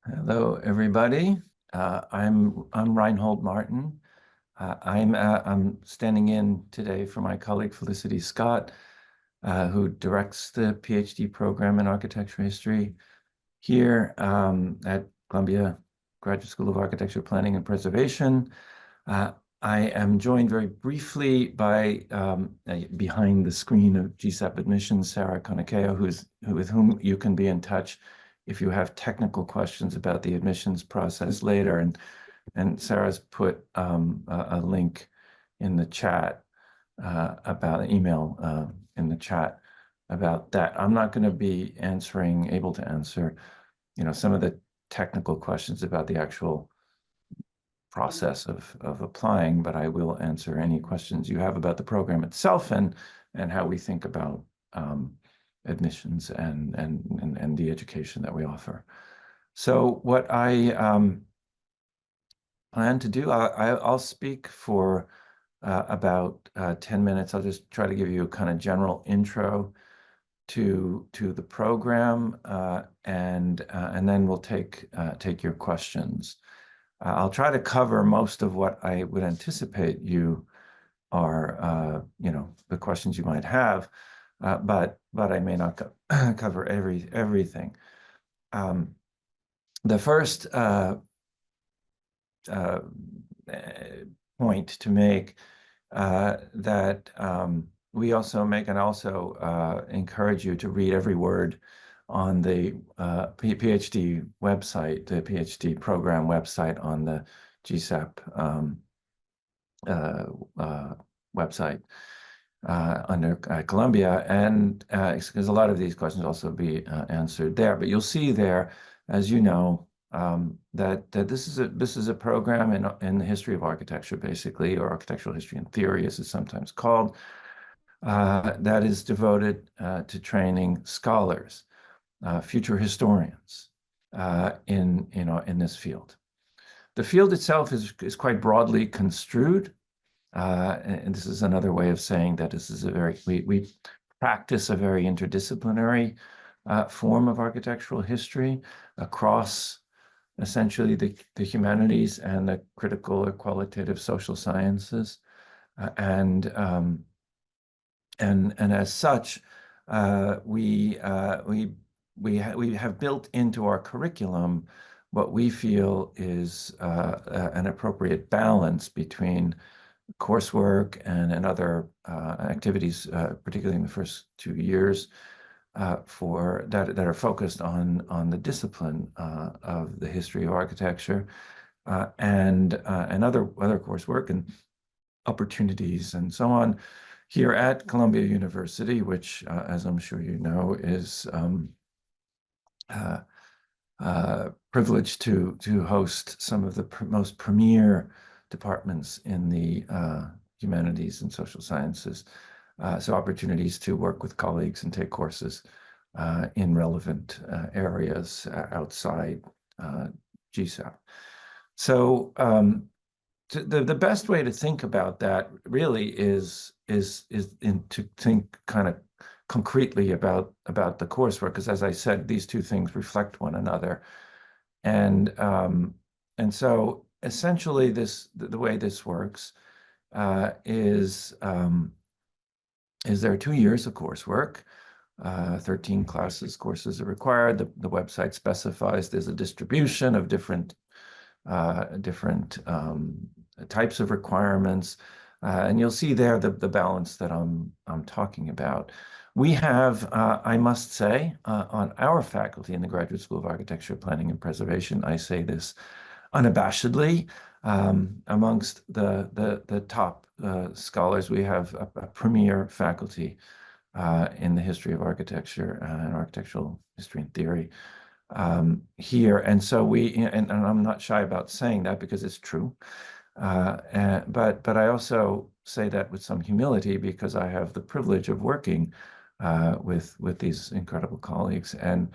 Hello, everybody. I'm Reinhold Martin. I'm standing in today for my colleague Felicity Scott, who directs the PhD program in architecture history here at Columbia Graduate School of Architecture Planning and Preservation. Uh, I am joined very briefly by behind the screen of GSAP admissions, Sarah Konakeo, with whom you can be in touch if you have technical questions about the admissions process later. And Sarah's put a link in the chat about an email in the chat about that. I'm not going to be able to answer, some of the technical questions about the actual process of applying, but I will answer any questions you have about the program itself and how we think about admissions and the education that we offer. So what I plan to do, I'll speak for about 10 minutes. I'll just try to give you a kind of general intro to the program, and then we'll take your questions. I'll try to cover most of what I would anticipate you are, the questions you might have, but I may not cover everything. The first point to make that we also make, and also encourage you to read every word on the PhD website, the PhD program website on the GSAP website under Columbia, and because a lot of these questions also be answered there. But you'll see there, as you know, that this is a program in the history of architecture, basically, or architectural history and theory, as it's sometimes called, that is devoted to training scholars, future historians in this field. The field itself is quite broadly construed, and this is another way of saying that this is we practice a very interdisciplinary form of architectural history across essentially the humanities and the critical or qualitative social sciences, and as such, we have built into our curriculum what we feel is an appropriate balance between coursework and other activities, particularly in the first 2 years, for that are focused on the discipline of the history of architecture, and other coursework and opportunities and so on here at Columbia University, which, as I'm sure you know, is privileged to host some of the most premier departments in the humanities and social sciences. So opportunities to work with colleagues and take courses in relevant areas outside GSAP. So the best way to think about that really is to think kind of concretely about the coursework, because, as I said, these two things reflect one another, and so essentially the way this works is there are 2 years of coursework. 13 courses are required. The website specifies there's a distribution of different types of requirements, and you'll see there the balance that I'm talking about. We have, I must say, on our faculty in the Graduate School of Architecture, Planning and Preservation, I say this unabashedly, amongst the top scholars, we have a premier faculty in the history of architecture and architectural history and theory here. And so and I'm not shy about saying that because it's true. But I also say that with some humility because I have the privilege of working with these incredible colleagues, and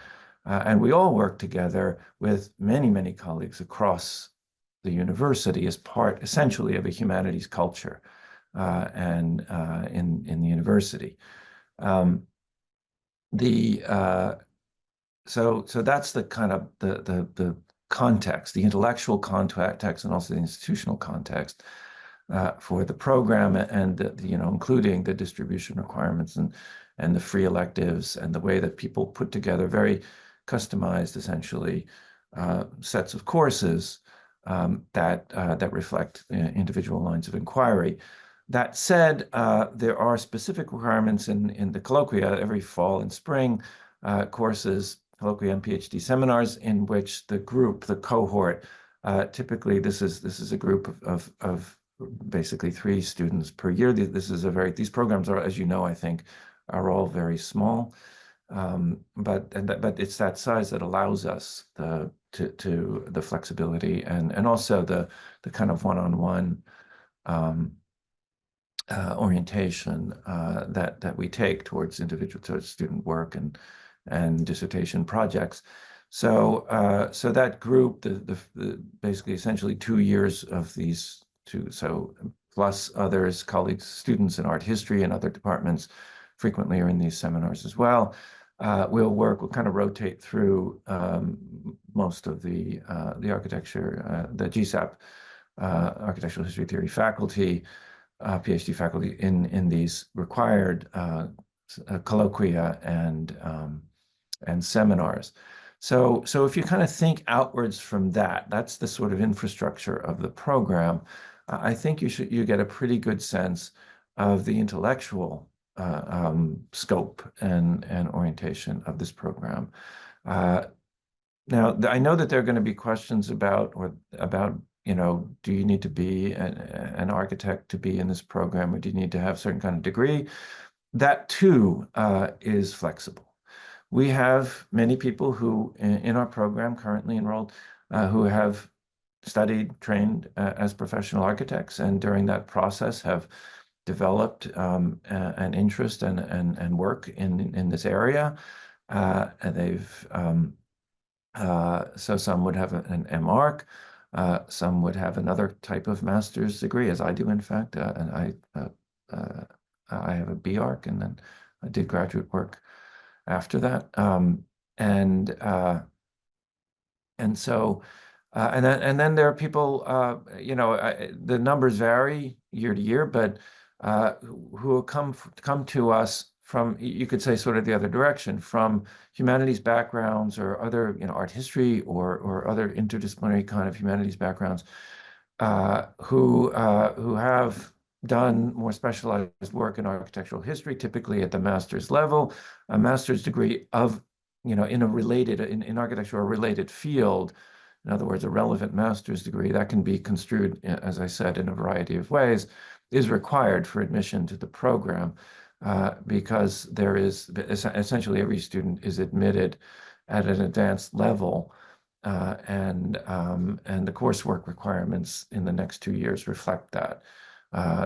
we all work together with many colleagues across the university as part essentially of a humanities culture, and in the university. So that's the kind of the context, the intellectual context, and also the institutional context for the program, and including the distribution requirements and the free electives and the way that people put together very customized, essentially, sets of courses that reflect individual lines of inquiry. That said, there are specific requirements in the colloquia every fall and spring courses, colloquia and PhD seminars, in which the group, the cohort, typically this is a group of basically 3 students per year. These programs are, as you know, I think, are all very small, but it's that size that allows us the flexibility and also the kind of one-on-one orientation that we take towards student work and dissertation projects. So that group, basically essentially 2 years of these two, so plus others, colleagues, students in art history and other departments frequently are in these seminars as well. We'll kind of rotate through most of the architecture, the GSAP, architectural history theory faculty, PhD faculty in these required colloquia and seminars. So if you kind of think outwards from that, that's the sort of infrastructure of the program. I think you get a pretty good sense of the intellectual scope and orientation of this program. Now, I know that there are going to be questions about do you need to be an architect to be in this program, or do you need to have a certain kind of degree? That too is flexible. We have many people who, in our program currently enrolled, who have studied, trained as professional architects, and during that process have developed an interest and work in this area. So some would have an MArch, some would have another type of master's degree, as I do, in fact, and I have a BArch, and then I did graduate work after that, and then there are people, the numbers vary year to year, but who come to us from, you could say, sort of the other direction, from humanities backgrounds or other, art history or other interdisciplinary kind of humanities backgrounds, who have done more specialized work in architectural history, typically at the master's level, a master's degree of, in architecture, a related field. In other words, a relevant master's degree that can be construed, as I said, in a variety of ways, is required for admission to the program, because there is essentially every student is admitted at an advanced level, and the coursework requirements in the next 2 years reflect that.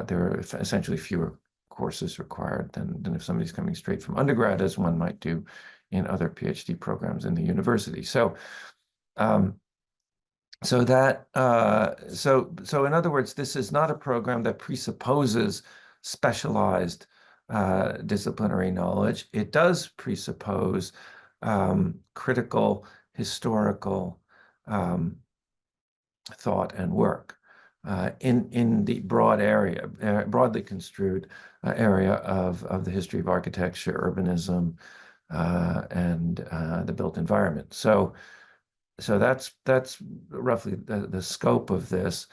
There are essentially fewer courses required than if somebody's coming straight from undergrad, as one might do in other PhD programs in the university. So in other words, this is not a program that presupposes specialized disciplinary knowledge. It does presuppose critical, historical thought and work in the broad area, broadly construed area of the history of architecture, urbanism, and the built environment. So that's roughly the scope of this.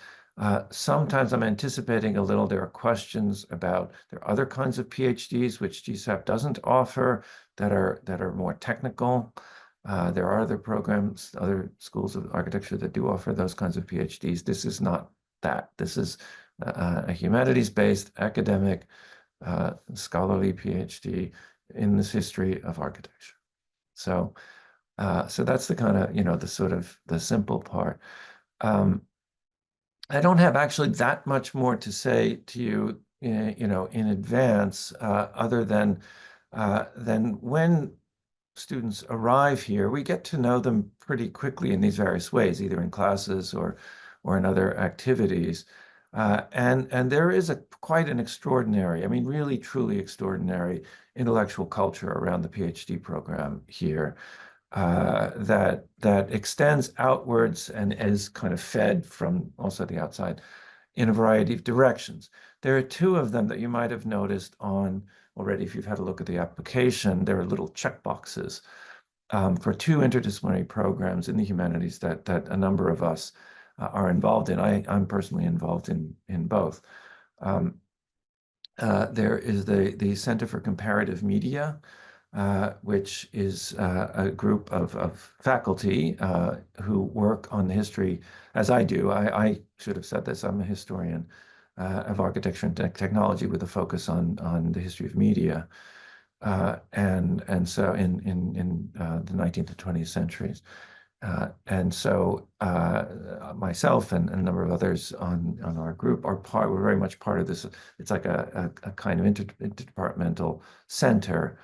Sometimes I'm anticipating a little. There are questions about, there are other kinds of PhDs which GSAP doesn't offer that are more technical. There are other programs, other schools of architecture that do offer those kinds of PhDs. This is not that. This is a humanities-based academic scholarly PhD in this history of architecture. So that's the kind of, the sort of the simple part. I don't have actually that much more to say to you, in advance, other than when students arrive here, we get to know them pretty quickly in these various ways, either in classes or in other activities. And there is quite an extraordinary, I mean, really, truly extraordinary intellectual culture around the PhD program here. that extends outwards and is kind of fed from also the outside in a variety of directions. There are two of them that you might have noticed on already if you've had a look at the application. There are little checkboxes for two interdisciplinary programs in the humanities that a number of us are involved in. I'm personally involved in both. Um, there is the Center for Comparative Media, which is a group of faculty who work on the history, as I do. I should have said this. I'm a historian of architecture and technology with a focus on the history of media, and so in the 19th and 20th centuries. And so myself and a number of others on our group we're very much part of this. It's like a kind of interdepartmental center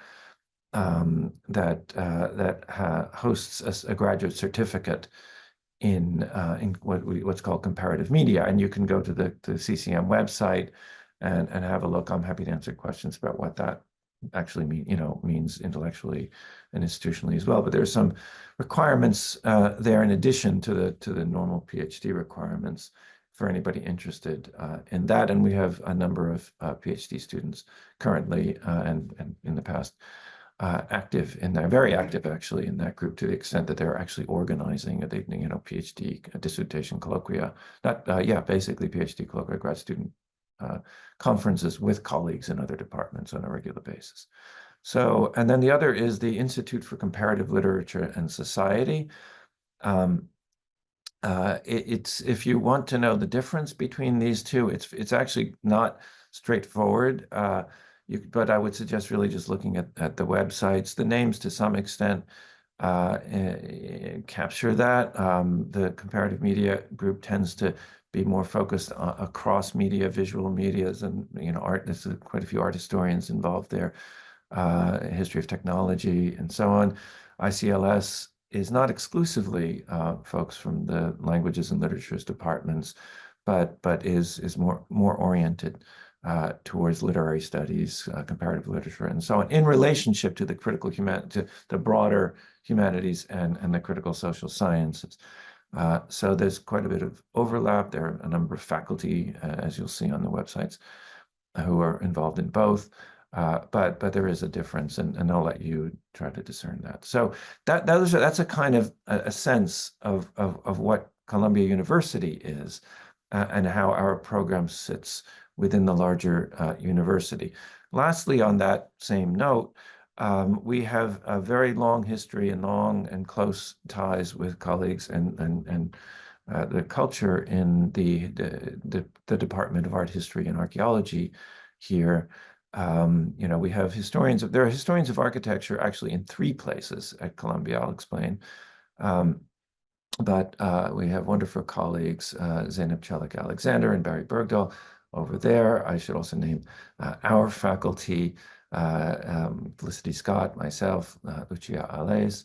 that hosts a graduate certificate in what's called comparative media. And you can go to the CCM website and have a look. I'm happy to answer questions about what that actually means intellectually and institutionally as well. But there's some requirements there in addition to the normal PhD requirements for anybody interested in that. And we have a number of PhD students currently and in the past active in there, very active actually in that group to the extent that they're actually organizing a PhD dissertation colloquia, basically PhD colloquia, grad student conferences with colleagues in other departments on a regular basis. So, and then the other is the Institute for Comparative Literature and Society. It's if you want to know the difference between these two, it's actually not straightforward. But I would suggest really just looking at the websites. The names to some extent capture that. The comparative media group tends to be more focused across media, visual medias, and art. There's quite a few art historians involved there, history of technology, and so on. ICLS is not exclusively folks from the languages and literatures departments, but is more oriented towards literary studies, comparative literature, and so on, in relationship to the to the broader humanities and the critical social sciences. So there's quite a bit of overlap. There are a number of faculty, as you'll see on the websites, who are involved in both. But there is a difference, and I'll let you try to discern that. So that's a kind of a sense of what Columbia University is and how our program sits within the larger university. Lastly, on that same note, we have a very long history and long and close ties with colleagues and the culture in the Department of Art History and Archaeology here. We have historians. There are historians of architecture actually in 3 places at Columbia. I'll explain. But we have wonderful colleagues, Zeynep Çelik-Alexander and Barry Bergdahl over there. I should also name our faculty, Felicity Scott, myself, Lucia Alès,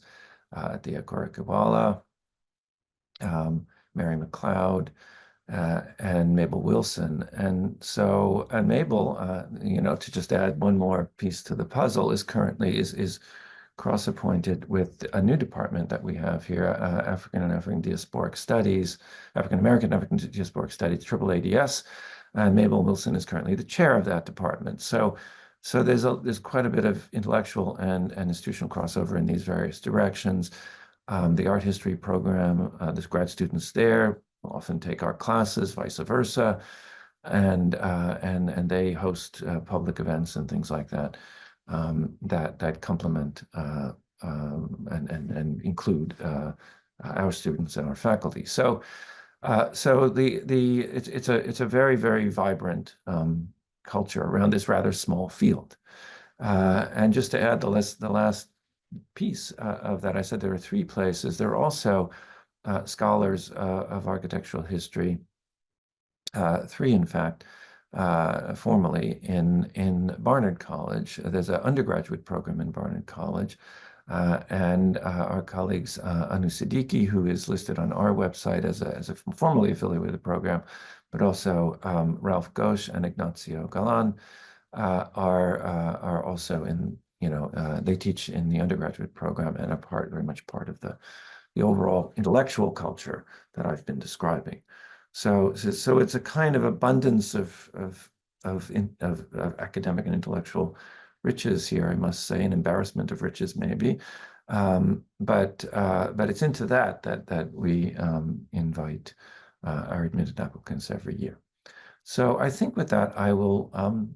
Dia Korikawala, Mary McLeod, and Mabel Wilson. And Mabel, to just add one more piece to the puzzle, is currently cross-appointed with a new department that we have here, African and African Diasporic Studies, African American African Diasporic Studies, AAADS. And Mabel Wilson is currently the chair of that department. So there's quite a bit of intellectual and institutional crossover in these various directions. The art history program, there's grad students there will often take our classes, vice versa, and they host public events and things like that that complement and include our students and our faculty. So it's a very, very vibrant culture around this rather small field. And just to add the last piece of that, I said there are 3 places. There are also scholars of architectural history, 3 in fact, formally in Barnard College. There's an undergraduate program in Barnard College. And our colleagues, Anu Siddiqui, who is listed on our website as a formally affiliated with the program, but also Ralph Ghosh and Ignacio Galan are also they teach in the undergraduate program and are very much part of the overall intellectual culture that I've been describing. So it's a kind of abundance of academic and intellectual riches here, I must say, an embarrassment of riches maybe. But it's into that we invite our admitted applicants every year. So I think with that, I will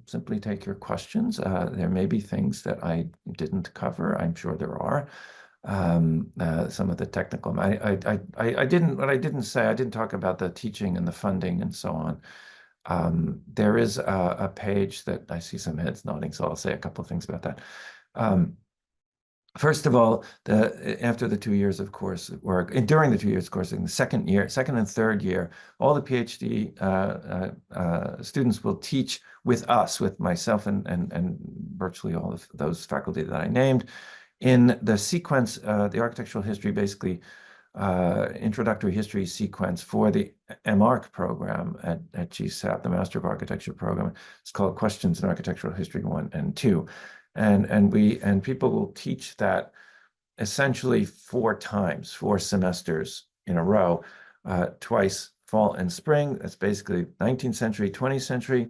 simply take your questions. There may be things that I didn't cover. I'm sure there are. Some of the technical, I didn't say, I didn't talk about the teaching and the funding and so on. There is a page that I see some heads nodding, so I'll say a couple of things about that. First of all, after the 2 years of course work, and during the 2 years of course, in the second and third year, all the PhD students will teach with us, with myself and virtually all of those faculty that I named, in the sequence, the architectural history, basically introductory history sequence for the MArch program at GSAP, the Master of Architecture program. It's called Questions in Architectural History 1 and 2. And people will teach that essentially 4 semesters in a row, twice fall and spring. That's basically 19th century, 20th century,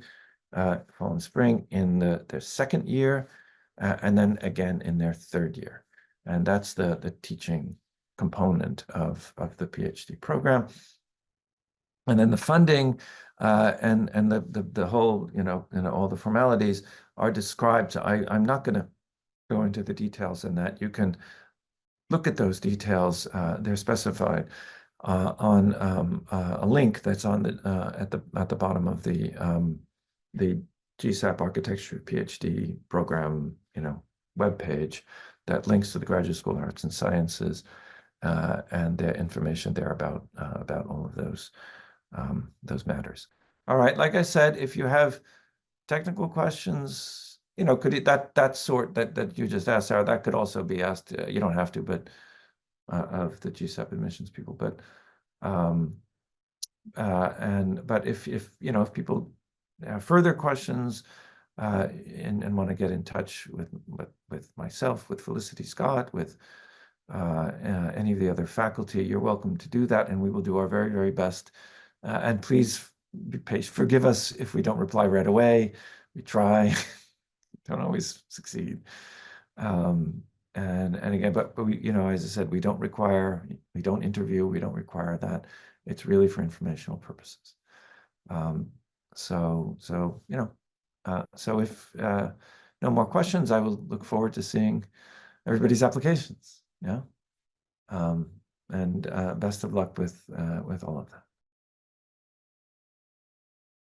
fall and spring in their second year, and then again in their third year. And that's the teaching component of the PhD program. And then the funding and the whole, all the formalities are described. So I'm not going to go into the details in that. You can look at those details. They're specified on a link that's on at the bottom of the GSAP Architecture PhD program, webpage that links to the Graduate School of Arts and Sciences, and the information there about all of those matters. All right, like I said, if you have technical questions, could that sort that you just asked, Sarah, that could also be asked. You don't have to, but of the GSAP admissions people. But if people have further questions and want to get in touch with myself, with Felicity Scott, with any of the other faculty, you're welcome to do that, and we will do our very, very best. And please be patient. Forgive us if we don't reply right away. We try, don't always succeed. And again, but we, as I said, we don't interview, we don't require that. It's really for informational purposes. So if no more questions, I will look forward to seeing everybody's applications. Yeah. And best of luck with all of that.